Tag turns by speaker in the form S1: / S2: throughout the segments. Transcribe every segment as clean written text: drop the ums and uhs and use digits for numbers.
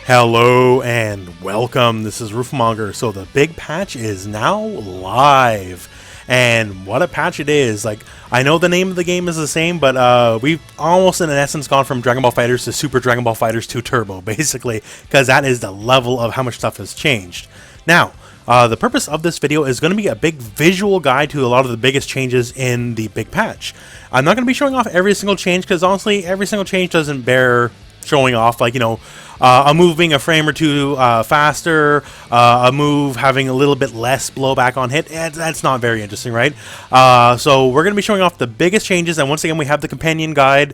S1: Hello and welcome. This is rooflemonger. So the big patch is now live, and what a patch it is. Like, I know the name of the game is the same, but we've almost in essence gone from Dragon Ball FighterZ to Super Dragon Ball FighterZ 2 Turbo, basically, because that is the level of how much stuff has changed. Now, the purpose of this video is going to be a big visual guide to a lot of the biggest changes in the big patch. I'm not going to be showing off every single change, because honestly, every single change doesn't bear showing off. Like, you know, a move being a frame or two faster, a move having a little bit less blowback on hit, that's not very interesting, right? So we're going to be showing off the biggest changes, and once again we have the companion guide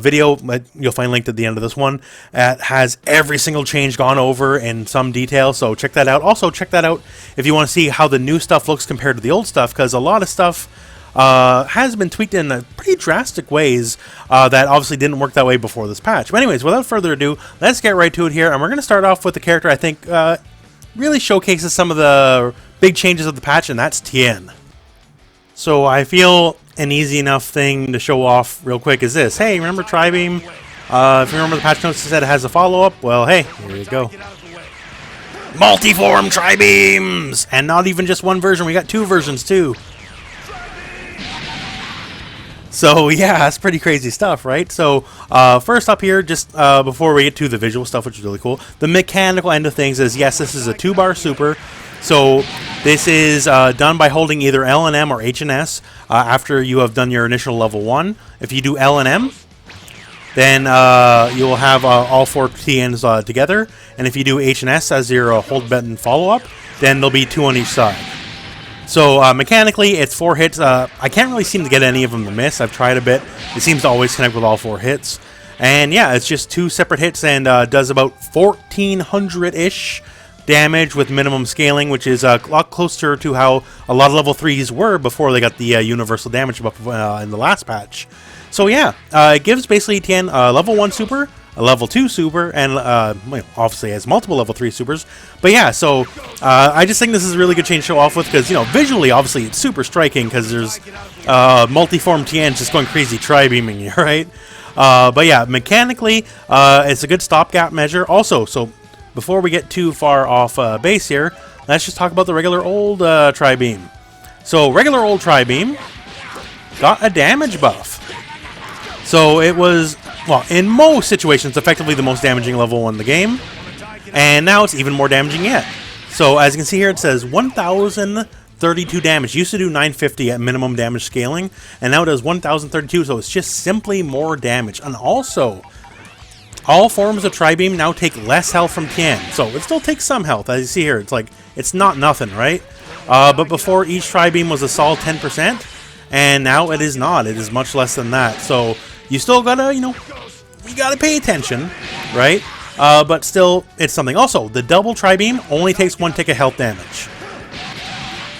S1: video, you'll find linked at the end of this one, that has every single change gone over in some detail, so check that out. Also check that out if you want to see how the new stuff looks compared to the old stuff, because a lot of stuff has been tweaked in pretty drastic ways that obviously didn't work that way before this patch. But anyways, without further ado, let's get right to it here, and we're going to start off with the character I think really showcases some of the big changes of the patch, and that's Tien. So I feel an easy enough thing to show off real quick is this. Hey, remember Tri-Beam? If you remember the patch notes, it said it has a follow-up. Well, hey, here you go. Multi-form Tri-Beams! And not even just one version, we got two versions too. So yeah, that's pretty crazy stuff, right? So first up here, just before we get to the visual stuff, which is really cool, the mechanical end of things is, yes, this is a 2-bar super. So this is done by holding either L and M or H and S after you have done your initial level 1. If you do L and M, then you will have all 4 TNs together. And if you do H and S as your hold button follow-up, then there'll be 2 on each side. So mechanically, it's 4 hits. I can't really seem to get any of them to miss. I've tried a bit. It seems to always connect with all 4 hits. And yeah, it's just 2 separate hits and does about 1,400-ish damage with minimum scaling, which is a lot closer to how a lot of level 3s were before they got the universal damage buff in the last patch. So yeah, it gives basically Tien a level 1 super, a level 2 super, and obviously has multiple level 3 supers. But yeah, so I just think this is a really good change to show off with, because, you know, visually, obviously, it's super striking, because there's multi-form Tien just going crazy tri-beaming you, right? But yeah, mechanically, it's a good stopgap measure. Also, so before we get too far off base here, let's just talk about the regular old tri-beam. So regular old tri-beam got a damage buff. So it was, well, in most situations, effectively the most damaging level 1 in the game. And now it's even more damaging yet. So as you can see here, it says 1,032 damage. It used to do 950 at minimum damage scaling, and now it does 1,032, so it's just simply more damage. And also, all forms of Tri-Beam now take less health from Tien. So it still takes some health. As you see here, it's like, it's not nothing, right? But before, each Tri-Beam was a solid 10%, and now it is not. It is much less than that. So you still gotta, you know, you gotta pay attention, right? But still, it's something. Also, the double Tri-Beam only takes 1 tick of health damage.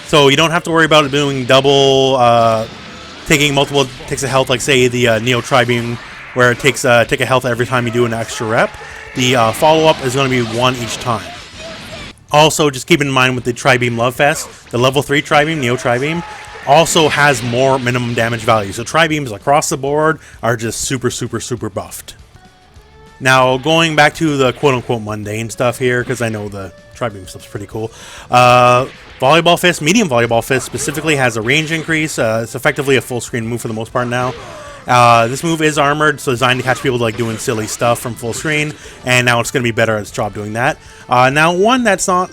S1: So you don't have to worry about it doing double, taking multiple ticks of health, like say the Neo Tri-Beam, where it takes a tick of health every time you do an extra rep. The follow-up is going to be 1 each time. Also, just keep in mind with the Tri-Beam Love Fest, the level 3 Tri-Beam, Neo Tri-Beam, also has more minimum damage value. So Tri-Beams across the board are just super, super, super buffed. Now, going back to the quote-unquote mundane stuff here, because I know the Tri-Beam stuff's pretty cool. Volleyball Fist, Medium Volleyball Fist specifically has a range increase. It's effectively a full-screen move for the most part now. This move is armored, so designed to catch people like doing silly stuff from full screen, and now it's going to be better at its job doing that. Now, one that's not,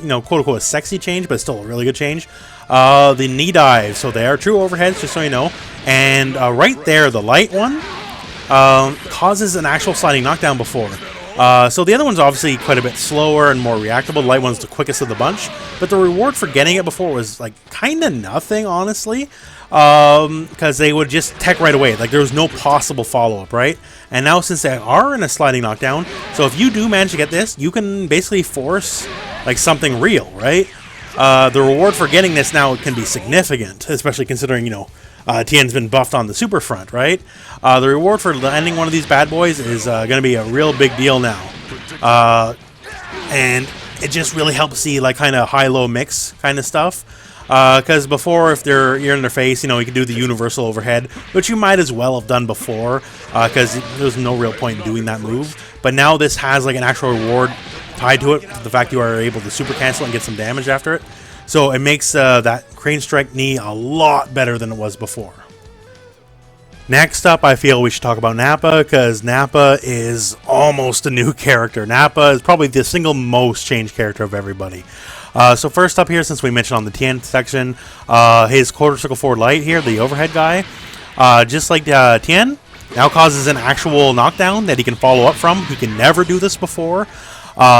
S1: you know, quote-unquote a sexy change, but still a really good change. The knee dive. So they are true overheads, just so you know. And right there, the light one causes an actual sliding knockdown before. So the other one's obviously quite a bit slower and more reactable. The light one's the quickest of the bunch. But the reward for getting it before was like kind of nothing, honestly. Because they would just tech right away. Like, there was no possible follow-up, right? And now, since they are in a sliding knockdown, so if you do manage to get this, you can basically force like something real, right? The reward for getting this now can be significant, especially considering, you know, Tien's been buffed on the super front, right? The reward for landing one of these bad boys is going to be a real big deal now. And it just really helps see, like, kind of high-low mix kind of stuff. Because before, if you're in their face, you know, you can do the universal overhead, which you might as well have done before, because there's no real point in doing that move. But now this has like an actual reward tied to it, the fact you are able to super cancel and get some damage after it. So it makes that Crane Strike knee a lot better than it was before. Next up, I feel we should talk about Nappa, because Nappa is almost a new character. Nappa is probably the single most changed character of everybody. So first up here, since we mentioned on the Tien section, his quarter circle forward light here, the overhead guy, just like Tien, now causes an actual knockdown that he can follow up from. He can never do this before.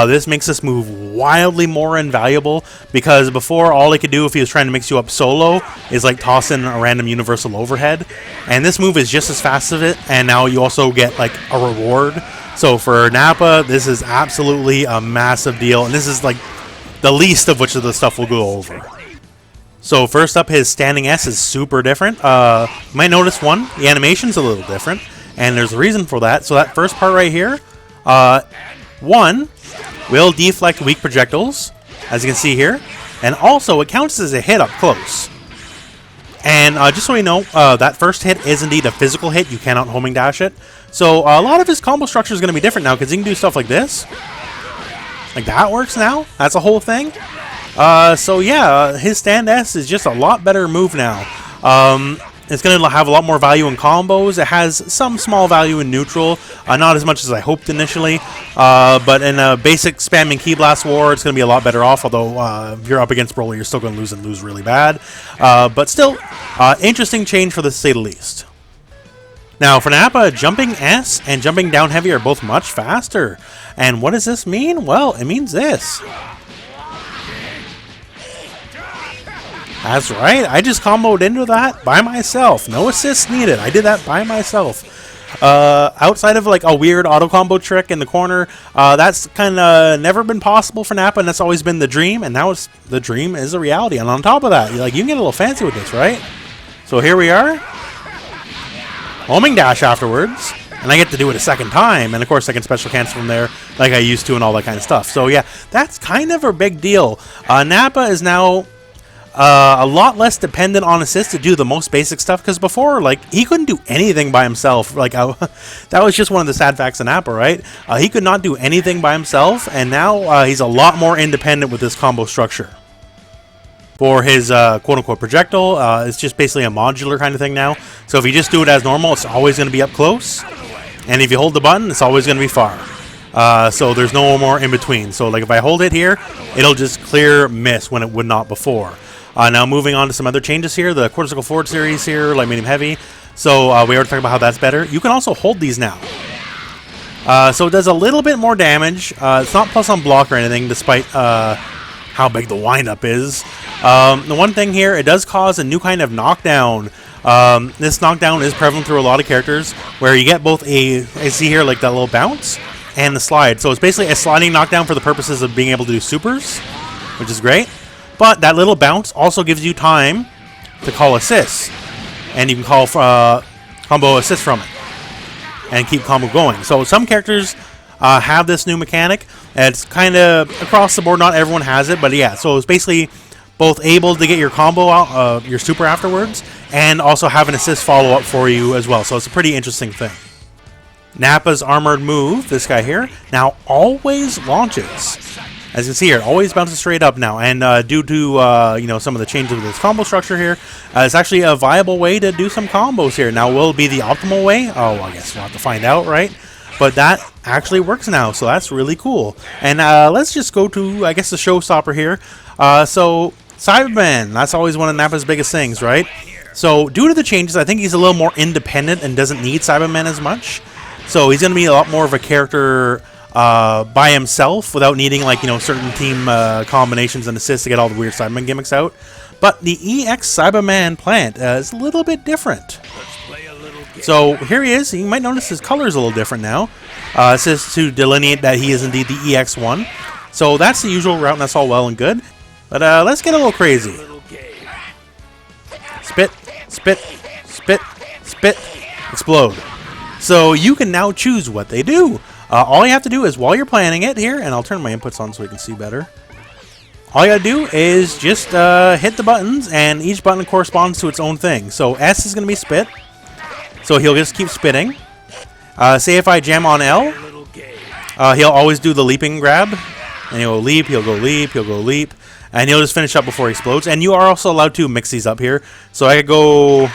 S1: This makes this move wildly more invaluable, because before all he could do if he was trying to mix you up solo is like toss in a random universal overhead, and this move is just as fast as it, and now you also get like a reward. So for Nappa, this is absolutely a massive deal, and this is like the least of which of the stuff we'll go over. So first up, his standing S is super different. You might notice the animation's a little different, and there's a reason for that. So that first part right here, one will deflect weak projectiles, as you can see here, and also it counts as a hit up close. And just so you know, that first hit is indeed a physical hit. You cannot homing dash it. So a lot of his combo structure is going to be different now, because he can do stuff like this. Like that works now. That's a whole thing. So yeah, his stand S is just a lot better move now. It's going to have a lot more value in combos. It has some small value in neutral, not as much as I hoped initially. But in a basic spamming Ki Blast war, it's going to be a lot better off. Although if you're up against Broly, you're still going to lose and lose really bad. But still, interesting change for the say the least. Now for Nappa, jumping S and jumping down heavy are both much faster. And what does this mean? Well, it means this. That's right, I just comboed into that by myself. No assist needed. I did that by myself. Outside of like a weird auto combo trick in the corner, that's kind of never been possible for Nappa, and that's always been the dream, and now the dream is a reality. And on top of that, you can get a little fancy with this, right? So here we are. Homing dash afterwards. And I get to do it a second time, and of course I can special cancel from there like I used to and all that kind of stuff. So yeah, that's kind of a big deal. Nappa is now a lot less dependent on assist to do the most basic stuff, because before, like, he couldn't do anything by himself. Like, that was just one of the sad facts of Nappa, right? He could not do anything by himself, and now he's a lot more independent with his combo structure. For his quote-unquote projectile, it's just basically a modular kind of thing now. So if you just do it as normal, it's always going to be up close. And if you hold the button, it's always going to be far. So there's no more in between. So like if I hold it here, it'll just clear miss when it would not before. Now moving on to some other changes here. The quarter circle forward series here, light, medium, heavy. So we already talked about how that's better. You can also hold these now. So it does a little bit more damage. It's not plus on block or anything, despite how big the windup is. The one thing here, it does cause a new kind of knockdown. This knockdown is prevalent through a lot of characters, where you get both I see here like that little bounce and the slide. So it's basically a sliding knockdown for the purposes of being able to do supers, which is great. But that little bounce also gives you time to call assists, and you can call combo assist from it and keep combo going. So some characters have this new mechanic. It's kind of across the board. Not everyone has it, but yeah. So it's basically both able to get your combo out, your super afterwards, and also have an assist follow-up for you as well. So it's a pretty interesting thing. Nappa's armored move, this guy here, now always launches. As you can see here, it always bounces straight up now. And due to some of the changes with this combo structure here, it's actually a viable way to do some combos here. Now, will it be the optimal way? Oh, I guess we'll have to find out, right? But that actually works now, so that's really cool. And let's just go to, I guess, the showstopper here. So Cyberman, that's always one of Nappa's biggest things, right? So due to the changes, I think he's a little more independent and doesn't need Cyberman as much. So he's going to be a lot more of a character by himself without needing, like, certain team combinations and assists to get all the weird Cyberman gimmicks out. But the EX Cyberman plant is a little bit different. So here he is. You might notice his color is a little different now. It says to delineate that he is indeed the EX1. So that's the usual route, and that's all well and good. But let's get a little crazy. Spit, spit, spit, spit, explode. So you can now choose what they do. All you have to do is, while you're planning it here, and I'll turn my inputs on so we can see better. all you gotta do is just hit the buttons, and each button corresponds to its own thing. So S is gonna be spit, so he'll just keep spitting. Say if I jam on L, he'll always do the leaping grab, and he'll leap, he'll go leap, he'll go leap, and he'll just finish up before he explodes. And you are also allowed to mix these up here, so I could go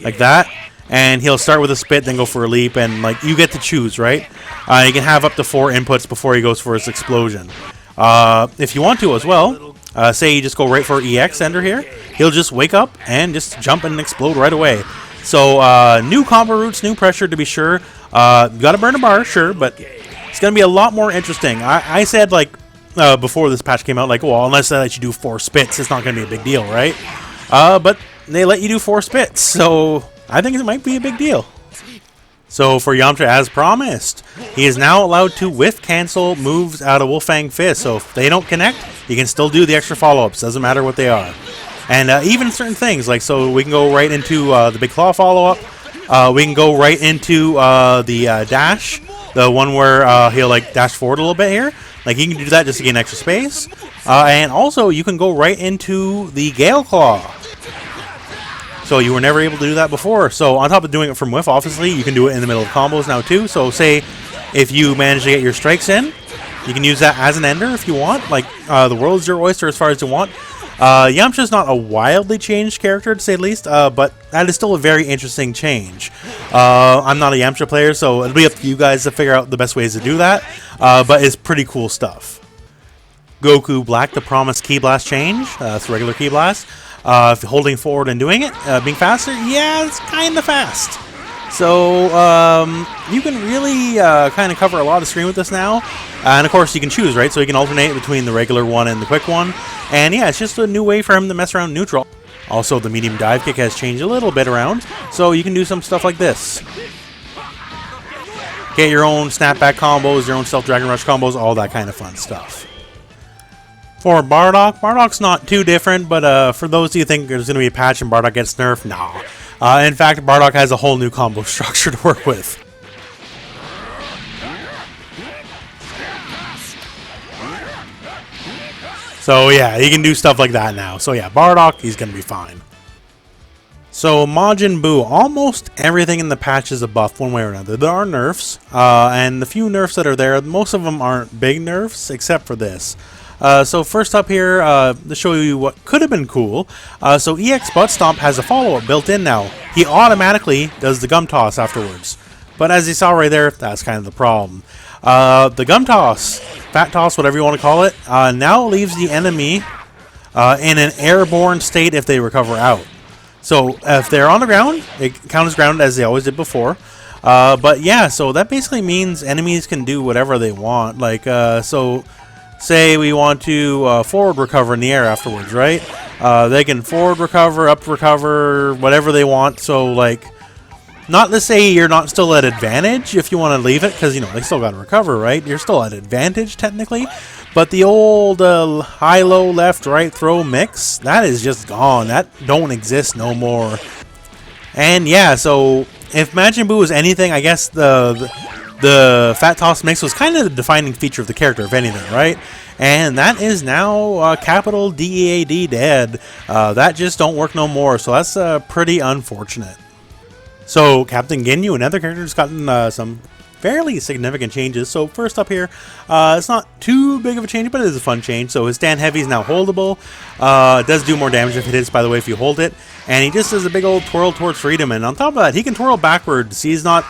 S1: like that, and he'll start with a spit, then go for a leap, and like you get to choose, right? You can have up to 4 inputs before he goes for his explosion. If you want to as well, say you just go right for EX enter here, he'll just wake up and just jump and explode right away. So new combo routes, new pressure to be sure. You gotta burn a bar, sure, but it's gonna be a lot more interesting. I said like before this patch came out, like, well, unless they let you do 4 spits, it's not gonna be a big deal, right? But they let you do 4 spits, so I think it might be a big deal. So for Yamcha, as promised, he is now allowed to whiff cancel moves out of Wolfang Fist. So if they don't connect, you can still do the extra follow-ups. Doesn't matter what they are. And even certain things, like, so we can go right into the big claw follow-up. We can go right into the dash, the one where he'll like dash forward a little bit here. Like, you can do that just to gain extra space. And also, you can go right into the Gale Claw. So you were never able to do that before. So on top of doing it from whiff, obviously, you can do it in the middle of combos now too. So say if you manage to get your strikes in, you can use that as an ender if you want. Like, the world's your oyster as far as you want. Yamcha's not a wildly changed character, to say the least, but that is still a very interesting change. I'm not a Yamcha player, so it'll be up to you guys to figure out the best ways to do that, but it's pretty cool stuff. Goku Black, the promised Ki Blast change. It's a regular Ki Blast. If holding forward and doing it, being faster, yeah, it's kind of fast. So you can really kind of cover a lot of screen with this now. And of course you can choose, right? So you can alternate between the regular one and the quick one. And yeah, it's just a new way for him to mess around neutral. Also, the medium dive kick has changed a little bit around, so you can do some stuff like this. Get your own snapback combos, your own self-dragon rush combos, all that kind of fun stuff. For Bardock, Bardock's not too different, but for those of you who think there's going to be a patch and Bardock gets nerfed, nah. In fact, Bardock has a whole new combo structure to work with. So yeah, he can do stuff like that now. So yeah, Bardock, he's going to be fine. So Majin Buu, almost everything in the patch is a buff one way or another. There are nerfs, and the few nerfs that are there, most of them aren't big nerfs, except for this. So first up here, to show you what could have been cool, so EX Butt Stomp has a follow-up built in now. He automatically does the gum toss afterwards. But as you saw right there, that's kind of the problem. The gum toss, fat toss, whatever you want to call it, now leaves the enemy in an airborne state if they recover out. So if they're on the ground, it counts as grounded as they always did before. But yeah, so that basically means enemies can do whatever they want. Like, so say we want to forward recover in the air afterwards, right? They can forward recover, up recover, whatever they want. So like, not to say you're not still at advantage if you want to leave it, because, you know, they still got to recover, right? You're still at advantage, technically. But the old high-low, left-right throw mix, that is just gone. That don't exist no more. And yeah, so if Majin Buu was anything, I guess the fat toss mix was kind of the defining feature of the character, if anything, right? And that is now capital DEAD dead. That just don't work no more, so that's pretty unfortunate. So Captain Ginyu, another character, has gotten some fairly significant changes. So first up here, it's not too big of a change, but it is a fun change. So his stand heavy is now holdable. It does do more damage if it hits, by the way, if you hold it. And he just does a big old twirl towards freedom. And on top of that, he can twirl backwards. He's not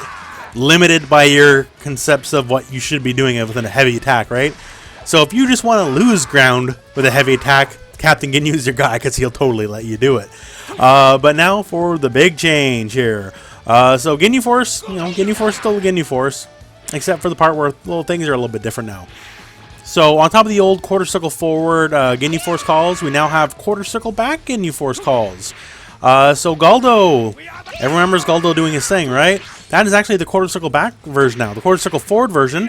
S1: limited by your concepts of what you should be doing with a heavy attack, right? So if you just want to lose ground with a heavy attack, Captain Ginyu is your guy, because he'll totally let you do it. But now for the big change here. So Ginyu Force, you know, Ginyu Force still Ginyu Force, except for the part where little things are a little bit different now. So on top of the old quarter circle forward Ginyu Force calls, we now have quarter circle back Ginyu Force calls. So Galdo, everyone remembers Galdo doing his thing, right? That is actually the quarter circle back version now. The quarter circle forward version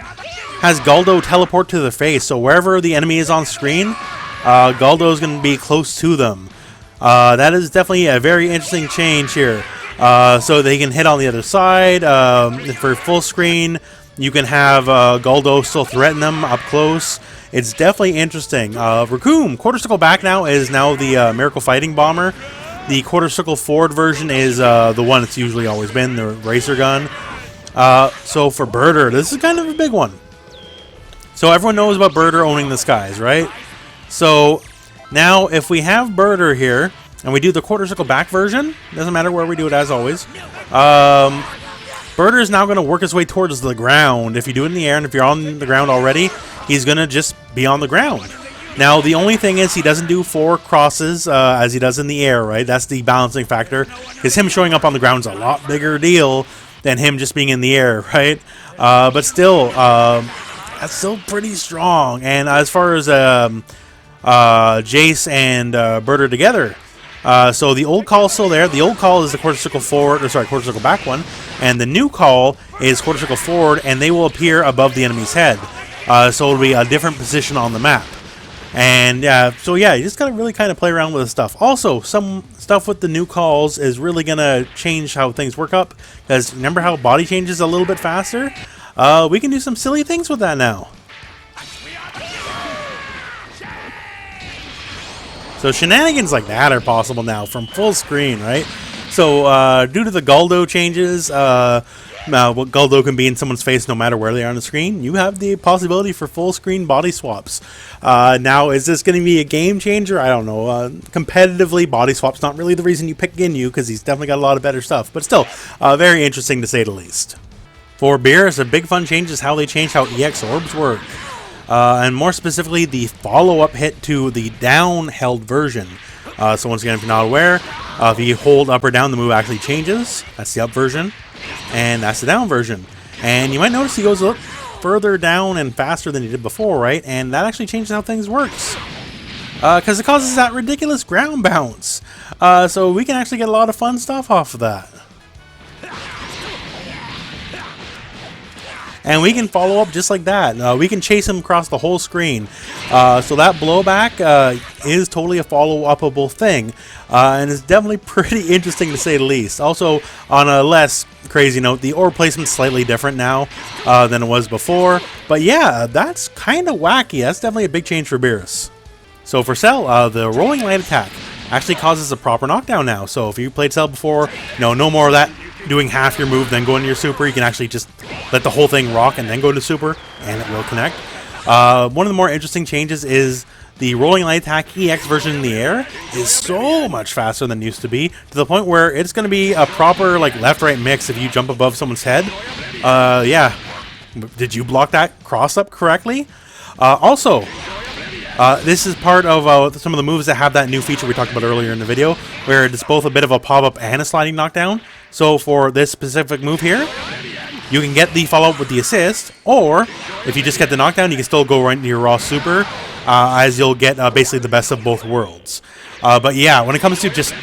S1: has Galdo teleport to their face, so wherever the enemy is on screen, Galdo is going to be close to them. That is definitely a very interesting change here. So they can hit on the other side. For full screen, You can have Guldo still threaten them up close. It's definitely interesting. Raccoon, quarter circle back now, is now the Miracle Fighting Bomber. The quarter circle forward version is the one it's usually always been, the Racer Gun. So for Birder, this is kind of a big one. So everyone knows about Birder owning the skies, right? So now if we have Birder here, and we do the quarter circle back version, doesn't matter where we do it as always, Birder is now going to work his way towards the ground. If you do it in the air, and if you're on the ground already, he's going to just be on the ground. Now, the only thing is he doesn't do 4 crosses as he does in the air, right? That's the balancing factor, because him showing up on the ground is a lot bigger deal than him just being in the air, right? But still, that's still pretty strong. And as far as Jace and Birder together, so the old call is still there. The old call is the quarter circle forward, or sorry, quarter circle back one, and the new call is quarter circle forward, and they will appear above the enemy's head. So it'll be a different position on the map. And so yeah, you just gotta really kind of play around with the stuff. Also, some stuff with the new calls is really gonna change how things work up. Because remember how body changes a little bit faster? We can do some silly things with that now. So shenanigans like that are possible now from full screen, right? So due to the Guldo changes, what Guldo can be in someone's face no matter where they are on the screen, you have the possibility for full screen body swaps. Now, is this going to be a game changer? I don't know. Competitively, body swap's not really the reason you pick Ginyu, because he's definitely got a lot of better stuff. But still, very interesting to say the least. For Beerus, a big fun change is how they change how EX orbs work. And more specifically, the follow-up hit to the down-held version. So once again, if you're not aware, if you hold up or down, the move actually changes. That's the up version. And that's the down version. And you might notice he goes a little further down and faster than he did before, right? And that actually changes how things works. Because it causes that ridiculous ground bounce. So we can actually get a lot of fun stuff off of that. And we can follow up just like that. We can chase him across the whole screen. So that blowback is totally a follow-upable thing. And it's definitely pretty interesting to say the least. Also, on a less crazy note, the orb placement's slightly different now than it was before. But yeah, that's kind of wacky. That's definitely a big change for Beerus. So for Cell, the rolling light attack actually causes a proper knockdown now. So if you played Cell before, no more of that doing half your move, then go into your super. You can actually just let the whole thing rock and then go to super, and it will connect. One of the more interesting changes is the rolling light attack EX version in the air is so much faster than it used to be, to the point where it's going to be a proper like left-right mix if you jump above someone's head. Yeah. Did you block that cross-up correctly? Also, this is part of some of the moves that have that new feature we talked about earlier in the video, where it's both a bit of a pop-up and a sliding knockdown. So for this specific move here, you can get the follow-up with the assist, or if you just get the knockdown, you can still go right into your raw super, as you'll get basically the best of both worlds. But yeah, when it comes to just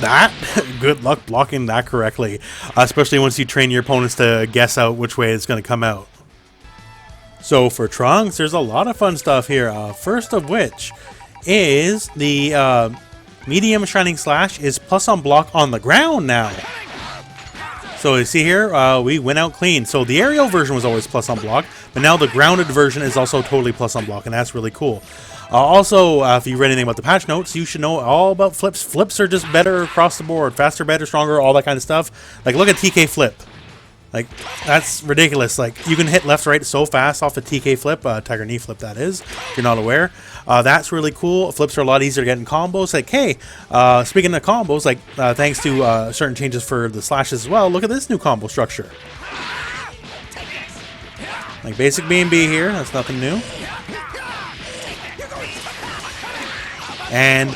S1: that, good luck blocking that correctly, especially once you train your opponents to guess out which way it's going to come out. So for Trunks, there's a lot of fun stuff here. First of which is the medium Shining Slash is plus on block on the ground now. So you see here, we went out clean. So the aerial version was always plus on block, but now the grounded version is also totally plus on block, and that's really cool. Also, if you read anything about the patch notes, you should know all about flips. Flips are just better across the board. Faster, better, stronger, all that kind of stuff. Like, look at TK Flip. Like, that's ridiculous. Like, you can hit left, right so fast off a TK flip, Tiger Knee flip that is, if you're not aware. That's really cool. Flips are a lot easier to get in combos. Like, hey, speaking of combos, like, thanks to certain changes for the slashes as well, look at this new combo structure. Like, basic B&B here, that's nothing new. And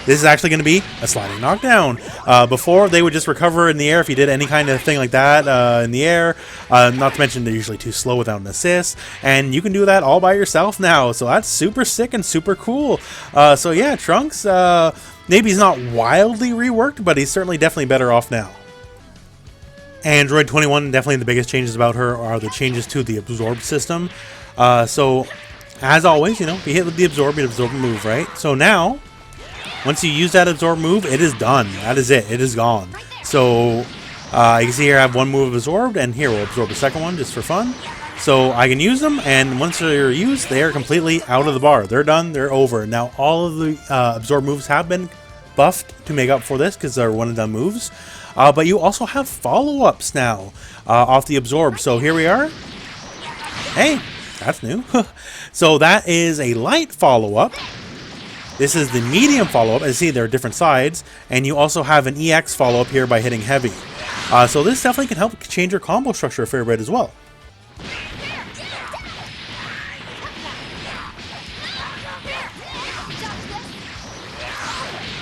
S1: this is actually going to be a sliding knockdown. Before, they would just recover in the air if you did any kind of thing like that in the air. Not to mention, they're usually too slow without an assist. And you can do that all by yourself now. So that's super sick and super cool. So yeah, Trunks, maybe he's not wildly reworked, but he's certainly definitely better off now. Android 21, definitely the biggest changes about her are the changes to the absorb system. So, as always, you know, if you hit with the absorb, you absorb a move, right? So now, once you use that absorb move, it is done. That is it. It is gone. So, you can see here I have one move absorbed, and here we'll absorb the second one just for fun. So I can use them, and once they're used, they are completely out of the bar. They're done. They're over. Now, all of the absorb moves have been buffed to make up for this because they're one-and-done moves. But you also have follow-ups now off the absorb. So here we are. Hey, that's new. So that is a light follow-up. This is the medium follow-up. As you see, there are different sides. And you also have an EX follow-up here by hitting heavy. So this definitely can help change your combo structure a fair bit as well.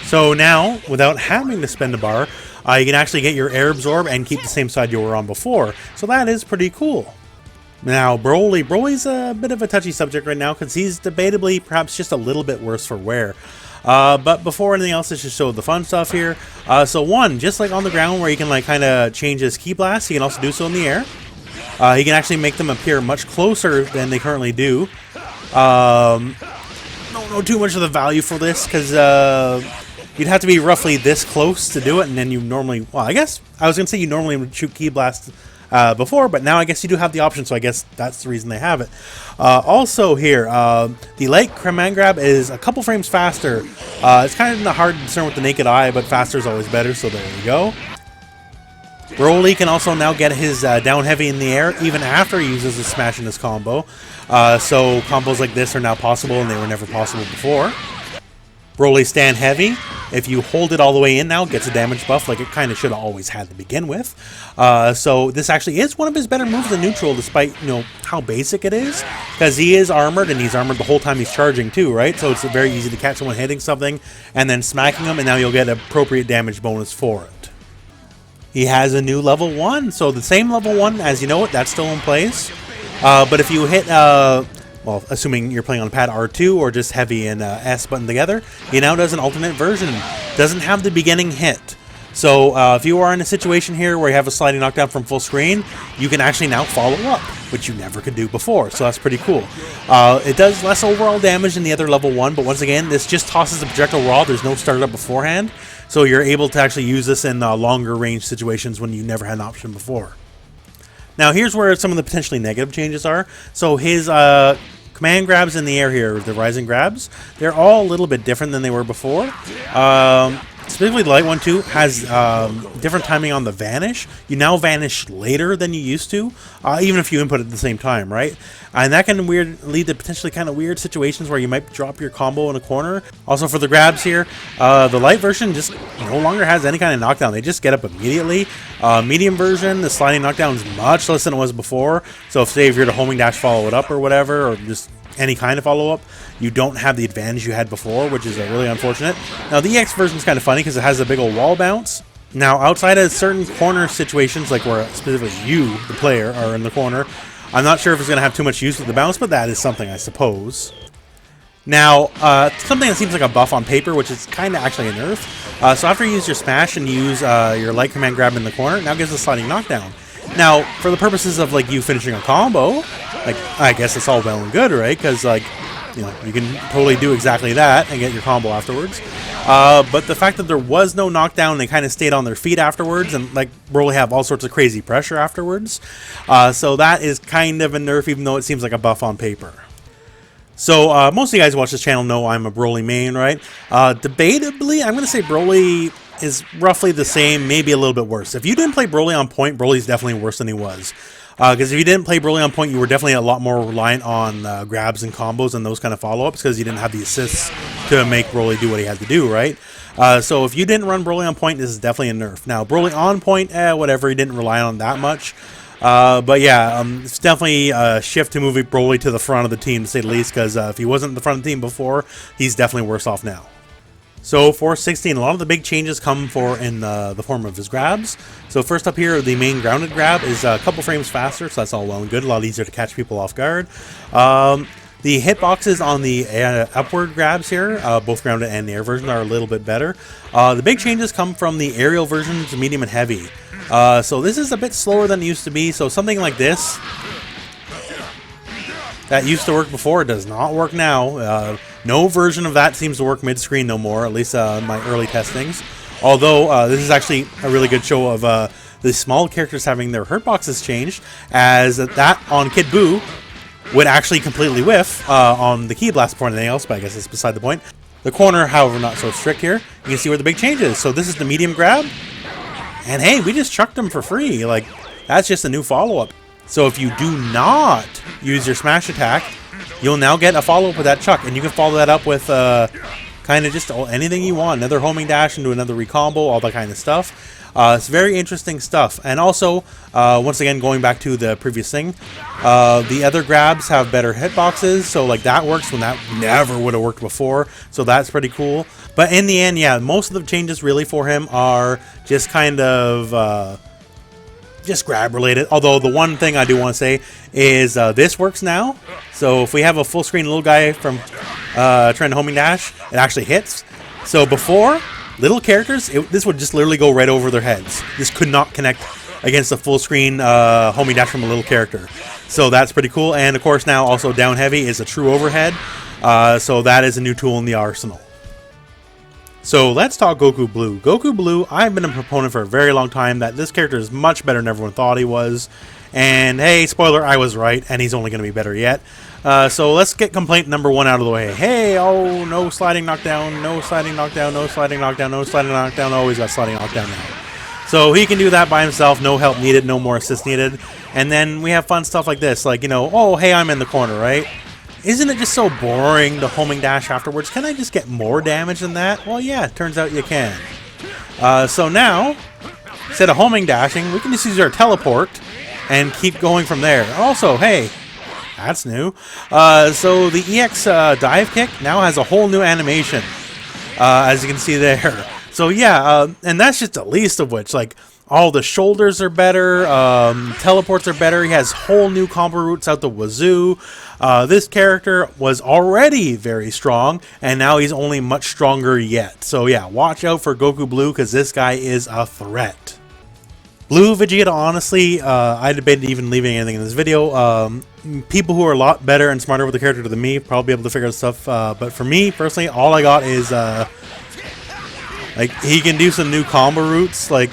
S1: So now, without having to spend a bar, you can actually get your air absorb and keep the same side you were on before. So that is pretty cool. Now, Broly's a bit of a touchy subject right now because he's debatably perhaps just a little bit worse for wear. But before anything else, let's just show the fun stuff here. So one, just like on the ground where you can like kind of change his ki blast, you can also do so in the air. He can actually make them appear much closer than they currently do. Don't know too much of the value for this because you'd have to be roughly this close to do it, and then you normally, well, I guess I was gonna say you normally would shoot ki blast before, but now I guess you do have the option, so I guess that's the reason they have it. Also here, the light command grab is a couple frames faster. It's kind of hard to discern with the naked eye, but faster is always better, so there you go. Broly can also now get his down heavy in the air even after he uses his smash in his combo. So combos like this are now possible, and they were never possible before. Broly stand heavy. If you hold it all the way in now, gets a damage buff like it kind of should have always had to begin with. So this actually is one of his better moves in neutral, despite, you know, how basic it is. Because he is armored, and he's armored the whole time he's charging too, right? So it's very easy to catch someone hitting something and then smacking them, and now you'll get appropriate damage bonus for it. He has a new level 1, so the same level 1 as you know it, that's still in place. But if you hit... well, assuming you're playing on pad R2 or just heavy and S button together, he now does an alternate version. Doesn't have the beginning hit. So if you are in a situation here where you have a sliding knockdown from full screen, you can actually now follow up, which you never could do before. So that's pretty cool. It does less overall damage than the other level 1, but once again, this just tosses the projectile raw. There's no startup beforehand. So you're able to actually use this in longer range situations when you never had an option before. Now here's where some of the potentially negative changes are. So his command grabs in the air here, the rising grabs, they're all a little bit different than they were before. Specifically the light one too has different timing on the vanish. You now vanish later than you used to, even if you input at the same time, right? And that can lead to potentially kind of weird situations where you might drop your combo in a corner. Also for the grabs here, the light version just no longer has any kind of knockdown. They just get up immediately. Medium version, the sliding knockdown is much less than it was before. So if say if you're to homing dash follow it up or whatever, or just any kind of follow-up, you don't have the advantage you had before, which is really unfortunate. Now the EX version is kind of funny because it has a big old wall bounce. Now outside of certain corner situations, like where specifically you, the player, are in the corner, I'm not sure if it's going to have too much use with the bounce, but that is something, I suppose. Now, something that seems like a buff on paper, which is kind of actually a nerf. So after you use your smash and use your light command grab in the corner, it now gives a sliding knockdown. Now, for the purposes of like you finishing a combo, like I guess it's all well and good, right? Because like, you know, you can totally do exactly that and get your combo afterwards. But the fact that there was no knockdown, they kind of stayed on their feet afterwards, and like Broly have all sorts of crazy pressure afterwards. So that is kind of a nerf, even though it seems like a buff on paper. So most of you guys who watch this channel know I'm a Broly main, right? Debatably, I'm going to say Broly is roughly the same, maybe a little bit worse. If you didn't play Broly on point, Broly's definitely worse than he was. Because if you didn't play Broly on point, you were definitely a lot more reliant on grabs and combos and those kind of follow-ups because you didn't have the assists to make Broly do what he had to do, right? So if you didn't run Broly on point, this is definitely a nerf. Now, Broly on point, whatever, he didn't rely on that much. But yeah, it's definitely a shift to moving Broly to the front of the team, to say the least, because if he wasn't in the front of the team before, he's definitely worse off now. So for 16, a lot of the big changes come in the form of his grabs. So first up here, the main grounded grab is a couple frames faster, so that's all well and good, a lot easier to catch people off guard. The hitboxes on the upward grabs here, both grounded and the air version, are a little bit better. The big changes come from the aerial versions, medium and heavy. So this is a bit slower than it used to be, so something like this that used to work before does not work now. No version of that seems to work mid-screen no more, at least in my early testings. Although this is actually a really good show of the small characters having their hurt boxes changed, as that on Kid Buu would actually completely whiff on the Ki Blast before anything else, but I guess it's beside the point. The corner, however, not so strict here. You can see where the big change is. So this is the medium grab, and hey, we just chucked them for free. Like, that's just a new follow-up. So if you do not use your smash attack, you'll now get a follow-up with that chuck, and you can follow that up with kind of just anything you want. Another homing dash into another recombo, all that kind of stuff. It's very interesting stuff. And also, once again, going back to the previous thing, the other grabs have better hitboxes, so like that works when that never would have worked before, so that's pretty cool. But in the end, yeah, most of the changes really for him are just kind of just grab related. Although the one thing I do want to say is this works now. So if we have a full screen little guy from trying to homing dash, it actually hits. So before, little characters, this would just literally go right over their heads. This could not connect against a full screen homing dash from a little character. So that's pretty cool. And of course now also down heavy is a true overhead. So that is a new tool in the arsenal. So let's talk Goku Blue. Goku Blue, I've been a proponent for a very long time that this character is much better than everyone thought he was. And hey, spoiler, I was right, and he's only going to be better yet. So let's get complaint number 1 out of the way. Hey, oh, no sliding knockdown, no sliding knockdown, no sliding knockdown, no sliding knockdown. Oh, he's got sliding knockdown now. So he can do that by himself, no help needed, no more assist needed. And then we have fun stuff like this, like, you know, oh, hey, I'm in the corner, right? Isn't it just so boring, the homing dash afterwards? Can I just get more damage than that? Well, yeah, turns out you can. So now, instead of homing dashing, we can just use our teleport and keep going from there. Also, hey, that's new. So the EX dive kick now has a whole new animation, as you can see there. So yeah, and that's just the least of which, like, all the shoulders are better, teleports are better, he has whole new combo routes out the wazoo. This character was already very strong, and now he's only much stronger yet. So yeah, watch out for Goku Blue, because this guy is a threat. Blue Vegeta, honestly, I debated even leaving anything in this video. People who are a lot better and smarter with the character than me probably be able to figure out stuff, but for me, personally, all I got is, like, he can do some new combo routes, like,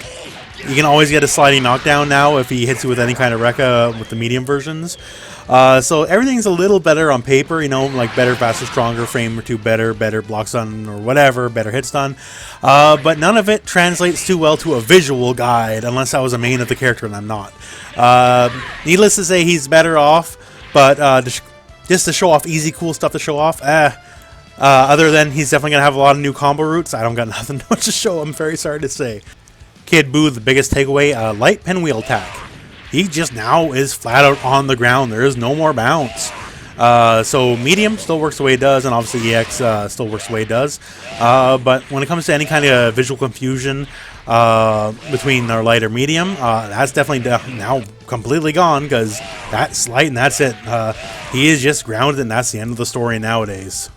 S1: you can always get a sliding knockdown now if he hits you with any kind of Rekka with the medium versions. So everything's a little better on paper, you know, like better, faster, stronger, frame or two better, better blocks done or whatever, better hits done. But none of it translates too well to a visual guide, unless I was a main of the character, and I'm not. Needless to say, he's better off, but just to show off easy, cool stuff to show off, other than he's definitely going to have a lot of new combo routes, I don't got nothing much to show, I'm very sorry to say. Kid Buu, the biggest takeaway, light pinwheel attack. He just now is flat out on the ground. There is no more bounce. So medium still works the way it does, and obviously EX still works the way it does. But when it comes to any kind of visual confusion between our light or medium, that's definitely now completely gone, because that's light and that's it. He is just grounded, and that's the end of the story nowadays.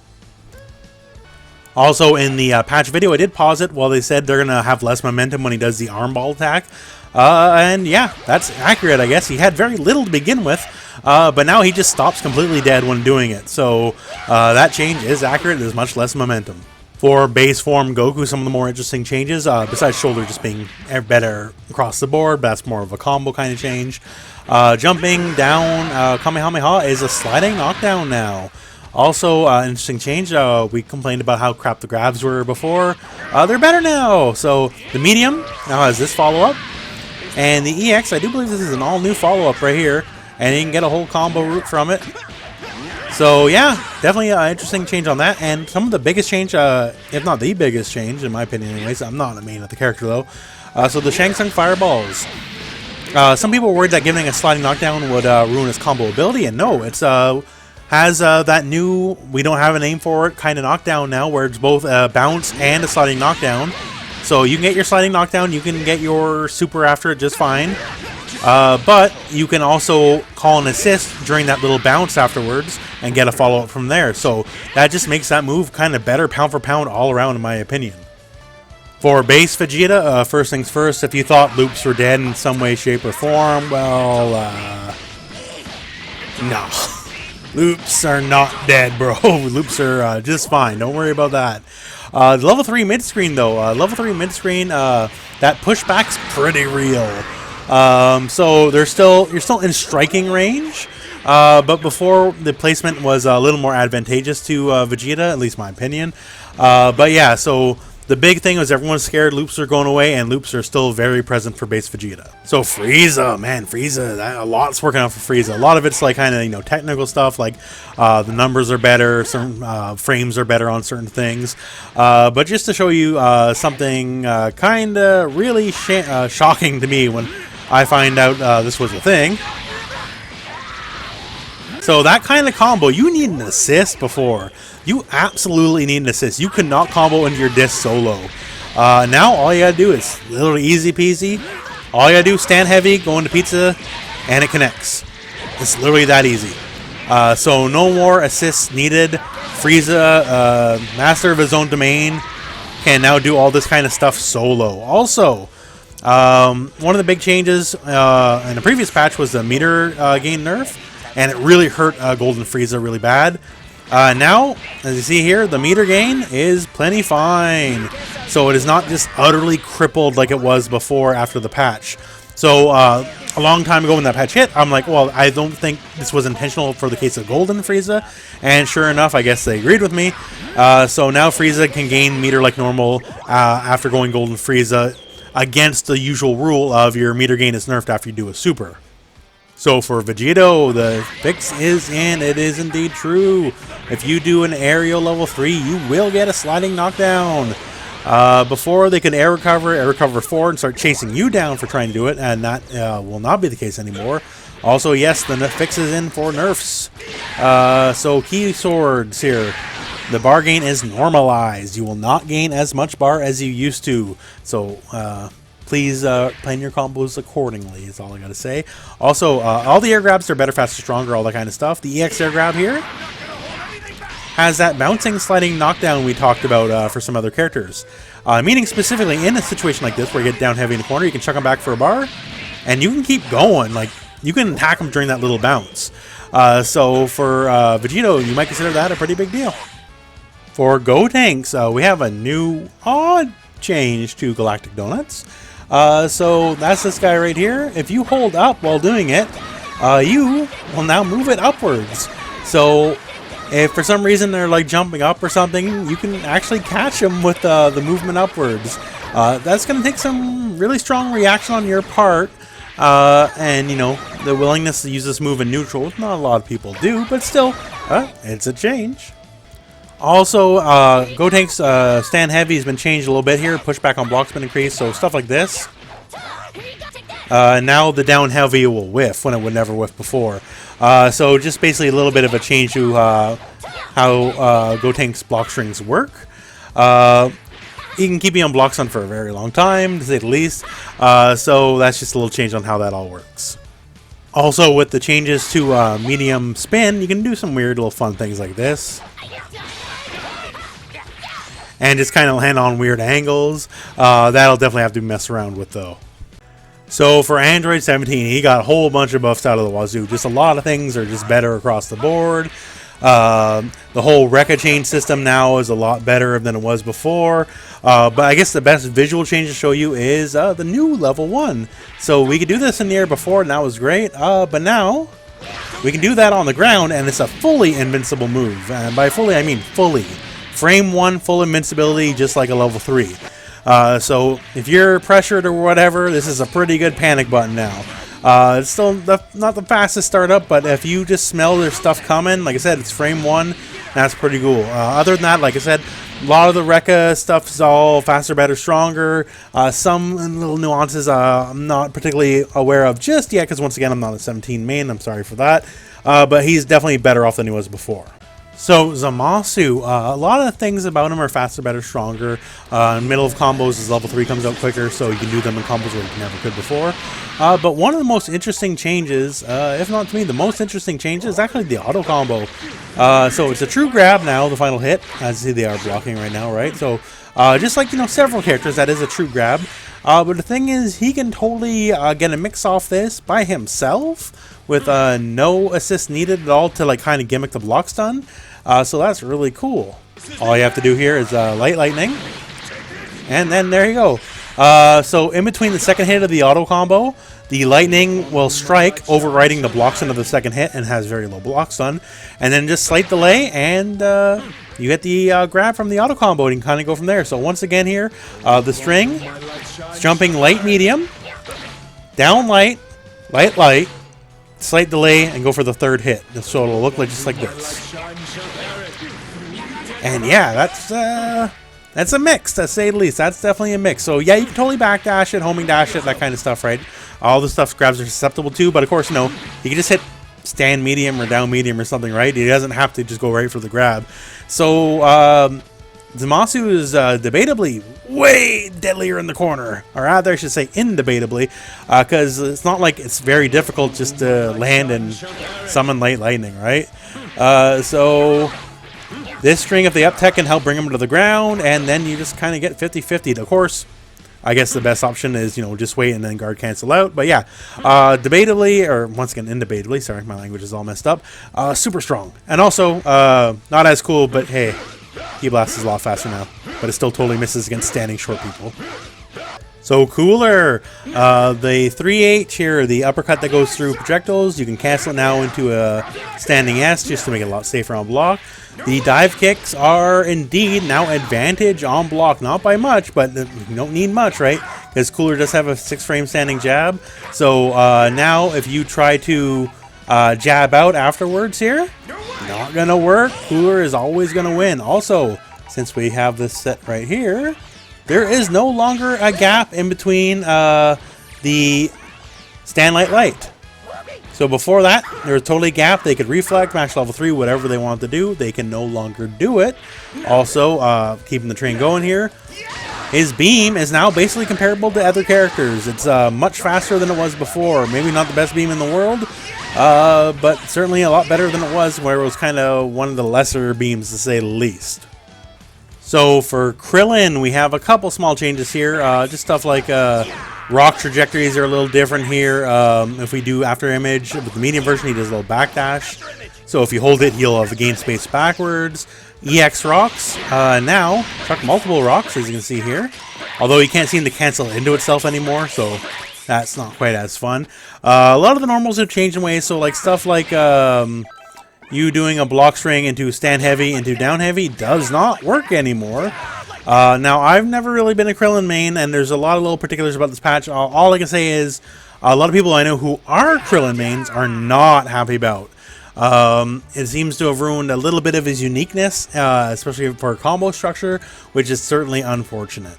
S1: Also, in the patch video, I did pause it while they said they're going to have less momentum when he does the arm ball attack. And yeah, that's accurate, I guess. He had very little to begin with, but now he just stops completely dead when doing it. So that change is accurate. There's much less momentum. For base form Goku, some of the more interesting changes, besides shoulder just being better across the board, but that's more of a combo kind of change. Jumping down, Kamehameha is a sliding knockdown now. Also, interesting change, we complained about how crap the grabs were before. They're better now! So, the medium now has this follow-up. And the EX, I do believe this is an all-new follow-up right here. And you can get a whole combo route from it. So, yeah, definitely an interesting change on that. And some of the biggest change, if not the biggest change, in my opinion anyways, I'm not a main of the character though. So, the Shang Tsung Fireballs. Some people were worried that giving a sliding knockdown would ruin his combo ability. And no, it's... has that new, we don't have a name for it, kind of knockdown now, where it's both a bounce and a sliding knockdown. So you can get your sliding knockdown, you can get your super after it just fine. But you can also call an assist during that little bounce afterwards and get a follow-up from there. So that just makes that move kind of better pound for pound all around, in my opinion. For base Vegeta, first things first, if you thought loops were dead in some way, shape, or form, well, no. Loops are not dead, bro. Loops are just fine. Don't worry about that. The level 3 mid-screen, though. Level 3 mid-screen, that pushback's pretty real. So you're still in striking range. But before, the placement was a little more advantageous to Vegeta, at least my opinion. But yeah, so the big thing was everyone's scared loops are going away, and loops are still very present for base Vegeta. So Frieza, man, Frieza, a lot's working out for Frieza. A lot of it's like kind of, you know, technical stuff, like the numbers are better, some frames are better on certain things. But just to show you something kind of really shocking to me when I find out this was a thing. So that kind of combo, you need an assist before. You absolutely need an assist. You could not combo into your disc solo. Now all you gotta do is literally easy peasy. All you gotta do is stand heavy, go into pizza, and it connects. It's literally that easy. So no more assists needed. Frieza, master of his own domain, can now do all this kind of stuff solo. Also, one of the big changes in the previous patch was the meter gain nerf, and it really hurt Golden Frieza really bad. Now, as you see here, the meter gain is plenty fine. So it is not just utterly crippled like it was before after the patch. So a long time ago when that patch hit, I'm like, well, I don't think this was intentional for the case of Golden Frieza. And sure enough, I guess they agreed with me. So now Frieza can gain meter like normal after going Golden Frieza, against the usual rule of your meter gain is nerfed after you do a super. So for Vegito, the fix is in. It is indeed true. If you do an aerial level 3, you will get a sliding knockdown. Before, they could air recover 4, and start chasing you down for trying to do it, and that will not be the case anymore. Also, yes, the fix is in for nerfs. So key swords here. The bar gain is normalized. You will not gain as much bar as you used to. So, please plan your combos accordingly is all I gotta say. Also, all the air grabs are better, faster, stronger, all that kind of stuff. The EX air grab here has that bouncing, sliding knockdown we talked about for some other characters. Meaning specifically in a situation like this where you get down heavy in the corner, you can chuck them back for a bar, and you can keep going. Like, you can attack them during that little bounce. So for Vegito, you might consider that a pretty big deal. For Gotenks, we have a new odd change to Galactic Donuts. So that's this guy right here. If you hold up while doing it, you will now move it upwards. So if for some reason they're like jumping up or something, you can actually catch them with the movement upwards. That's going to take some really strong reaction on your part. And, you know, the willingness to use this move in neutral, which not a lot of people do, but still, it's a change. Also, Gotenks stand heavy has been changed a little bit here. Pushback on blocks been increased, so stuff like this. Now the down heavy will whiff when it would never whiff before. So just basically a little bit of a change to how Gotenks block strings work. He can keep you on block stun for a very long time, to say the least. So that's just a little change on how that all works. Also, with the changes to medium spin, you can do some weird little fun things like this. And just kind of land on weird angles. That'll definitely have to mess around with, though. So for Android 17, he got a whole bunch of buffs out of the wazoo. Just a lot of things are just better across the board. The whole Rekka chain system now is a lot better than it was before. But I guess the best visual change to show you is the new level 1. So we could do this in the air before, and that was great. But now we can do that on the ground, and it's a fully invincible move. And by fully, I mean fully. Frame 1, full invincibility, just like a level 3. So if you're pressured or whatever, this is a pretty good panic button now. It's still not the fastest startup, but if you just smell their stuff coming, like I said, it's frame 1. That's pretty cool. Other than that, like I said, a lot of the Rekka stuff is all faster, better, stronger. Some little nuances I'm not particularly aware of just yet, because once again, I'm not a 17 main. I'm sorry for that. But he's definitely better off than he was before. So Zamasu, a lot of things about him are faster, better, stronger. Middle of combos, his level 3 comes out quicker, so you can do them in combos where you never could before. But one of the most interesting changes, if not to me, the most interesting change is actually the auto combo. So it's a true grab now, the final hit. As you see, they are blocking right now, right? So just like, you know, several characters, that is a true grab. But the thing is, he can totally get a mix off this by himself with no assist needed at all to like kind of gimmick the block stun. So that's really cool. All you have to do here is light lightning, and then there you go. So in between the second hit of the auto combo, the lightning will strike, overriding the block stun of the second hit, and has very low block stun. And then just slight delay, and you get the grab from the auto combo, and you can kind of go from there. So once again here, the string, jumping light medium, down light, light light, slight delay, and go for the third hit. So it'll look like just like this. And yeah, that's a mix, to say the least. That's definitely a mix. So yeah, you can totally backdash it, homing dash it, that kind of stuff, right? All the stuff grabs are susceptible to, but of course, you know, you can just hit stand medium or down medium or something, right? He doesn't have to just go right for the grab. So Zamasu is debatably way deadlier in the corner, or rather I should say indebatably, because it's not like it's very difficult just to land and summon light lightning, right? So this string, if they up tech, can help bring him to the ground, and then you just kind of get 50-50. Of course, I guess the best option is, you know, just wait and then guard cancel out. But yeah, debatably, or once again, indebatably, sorry, my language is all messed up, super strong. And also, not as cool, but hey, Ki Blast is a lot faster now. But it still totally misses against standing short people. So cooler. The 3H here, the uppercut that goes through projectiles, you can cancel it now into a standing S just to make it a lot safer on block. The dive kicks are indeed now advantage on block, not by much, but you don't need much, right? Because Cooler does have a 6-frame standing jab. So now if you try to jab out afterwards here, not going to work. Cooler is always going to win. Also, since we have this set right here, there is no longer a gap in between the stand light light. So before that, there was totally a gap. They could reflect, max level 3, whatever they wanted to do. They can no longer do it. Also, keeping the train going here, his beam is now basically comparable to other characters. It's much faster than it was before. Maybe not the best beam in the world, but certainly a lot better than it was, where it was kind of one of the lesser beams, to say the least. So for Krillin, we have a couple small changes here. Just stuff like rock trajectories are a little different here. If we do after image with the medium version, he does a little backdash. So if you hold it, he'll gain space backwards. EX rocks now chuck multiple rocks, as you can see here. Although you can't seem to cancel into itself anymore, so that's not quite as fun. A lot of the normals have changed in ways. So like stuff like you doing a block string into stand heavy into down heavy does not work anymore. Now, I've never really been a Krillin main, and there's a lot of little particulars about this patch. All I can say is a lot of people I know who are Krillin mains are not happy about. It seems to have ruined a little bit of his uniqueness, especially for combo structure, which is certainly unfortunate.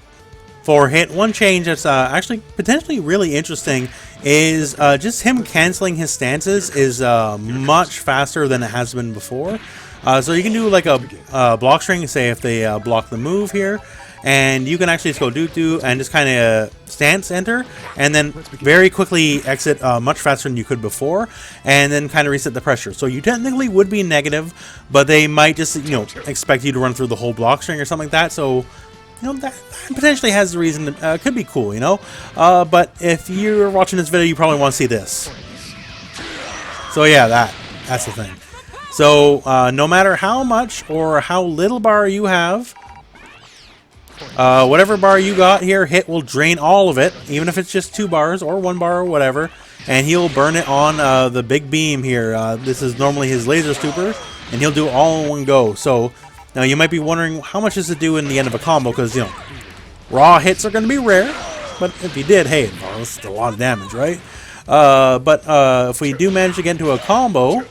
S1: For hit, one change that's actually potentially really interesting is just him canceling his stances is much faster than it has been before. So you can do like a block string, say if they block the move here, and you can actually just go do and just kind of stance enter, and then very quickly exit much faster than you could before, and then kind of reset the pressure. So you technically would be negative, but they might just, you know, expect you to run through the whole block string or something like that. So you know, that potentially has a reason to, could be cool, you know. But if you're watching this video, you probably want to see this. So yeah, that's the thing. So no matter how much or how little bar you have, whatever bar you got here, hit will drain all of it, even if it's just 2 bars or 1 bar or whatever, and he'll burn it on the big beam here. This is normally his laser super, and he'll do it all in one go. So now you might be wondering, how much does it do in the end of a combo? Because, you know, raw hits are going to be rare, but if you did, hey, it's a lot of damage, right? But if we do manage to get into a combo,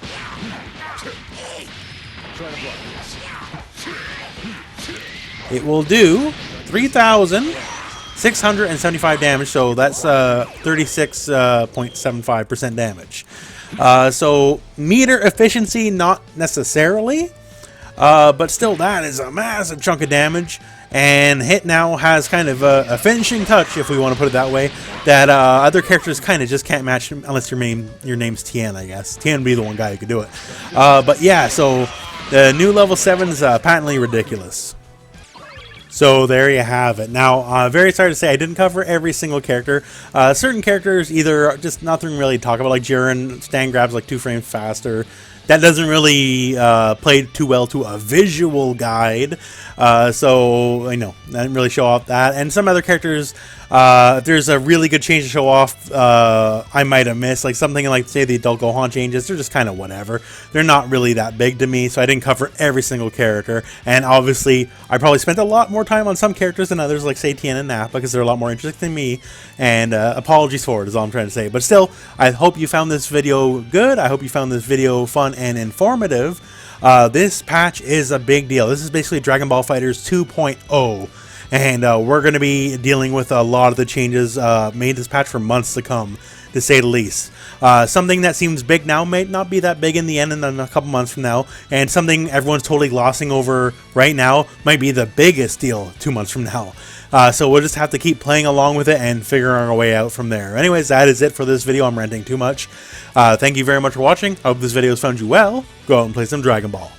S1: it will do 3,675 damage, so that's 36.75% damage. So meter efficiency, not necessarily, but still that is a massive chunk of damage. And hit now has kind of a finishing touch, if we want to put it that way, that other characters kind of just can't match unless your name's Tien, I guess. Tien would be the one guy who could do it. But yeah, so the new level 7 is patently ridiculous. So there you have it. Now, very sorry to say I didn't cover every single character. Certain characters either just nothing really to talk about, like Jiren, stand grabs like 2 frames faster. That doesn't really play too well to a visual guide. So, I know, I didn't really show off that. And some other characters, if there's a really good change to show off, I might have missed. Like something like, say, the adult Gohan changes, they're just kind of whatever. They're not really that big to me, so I didn't cover every single character. And obviously, I probably spent a lot more time on some characters than others, like, say, Tien and Nappa, because they're a lot more interesting than me. And apologies for it, is all I'm trying to say. But still, I hope you found this video good. I hope you found this video fun and informative. This patch is a big deal. This is basically Dragon Ball FighterZ 2.0. And we're going to be dealing with a lot of the changes made this patch for months to come, to say the least. Something that seems big now may not be that big in the end in a couple months from now. And something everyone's totally glossing over right now might be the biggest deal 2 months from now. So we'll just have to keep playing along with it and figuring our way out from there. Anyways, that is it for this video. I'm ranting too much. Thank you very much for watching. I hope this video has found you well. Go out and play some Dragon Ball.